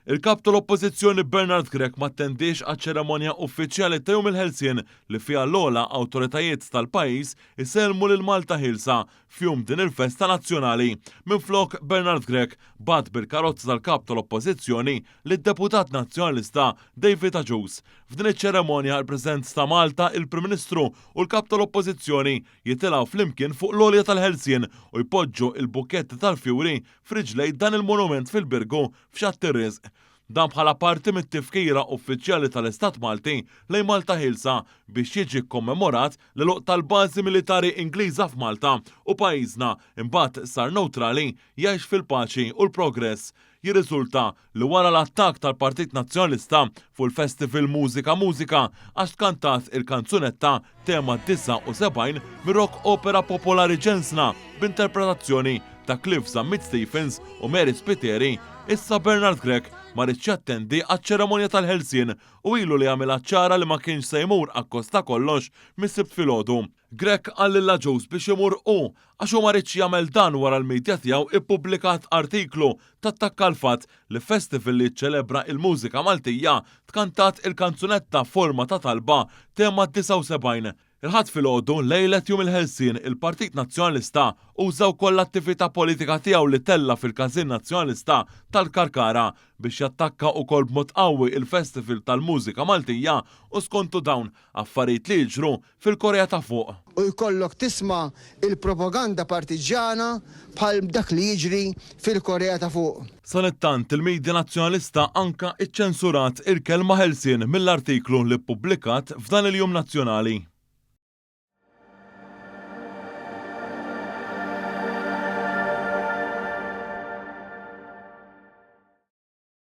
Il-kap tal-Oppożizzjoni Bernard Grech ma attendix għaċ-ċeremonja uffiċjali ta' Jum il-Ħelsien li fiha l-ogħla awtoritajiet tal-pajjiż isellmu lil Malta ħilsa f'jum din il-festa nazzjonali. Minflok Bernard Grech bad bil-karozza tal-kap tal-Oppożizzjoni lid-Deputat Nazzjonalista David Agius. F'din iċ-ċeremonja l-President ta' Malta, il-Prim Ministru u l-kap tal-Oppożizzjoni jitilgħu flimkien fuq l-għolja tal-Ħelsien u jpoġġu il-bukketti tal-fjuri f'riġlej dan il-monument fil-Birgu f'Xatt ir-Riżq. Dan bħala parti mit-tifkira uffiċjali tal-Istat Malti lejn Malta ħilsa biex jiġi kommemorat l-għolq tal-bażi militari Ingliża f'Malta u pajjiżna imbagħad sar neutrali jgħix fil-paċi u l-progress. Jirriżulta li wara l-attakk tal-Partit Nazzjonalista fuq il-Festival Mużika għax kantat il-kanzunetta tema 79 mir-rock opera popolari ġensna b'interpretazzjoni ta' Cliff Zammit Stephens u Mary Spiteri. Issa Bernard Grech ma rridx jattendi għaċ-ċeremonja tal-Ħelsien u ilu li għamilha ċara li ma kienx se jmur akkosta kollox mis-Sibt filgħodu. Grech qal lil Agius biex imur għax hu ma rridx jagħmel dan wara l-midja tiegħu ippubblikat artiklu tattakka l-fatt li festival li ċċelebra il-mużika Maltija tkantat il-kanzunetta forma ta' talba tema 79. Il-ħadd filgħodu lejlet Jum il-Ħelsien il-Partit Nazzjonalista użaw koll l-attività politika tiegħu li tella fil-Każin Nazzjonalista tal-Karkara biex jattakka wkoll b'mod qawwi il-Festival tal-Mużika Maltija u skontu dawn affarijiet li jiġru fil-Korea ta' fuq. U jkollok tisma' il-propaganda partiġjana bħal dak li jiġri fil-Korea ta' fuq. Sanittant il-Midja Nazzjonalista anka iċċensurat il-kelma Ħelsien mill-artiklu li ppubblikat f'dan il-Jum Nazzjonali.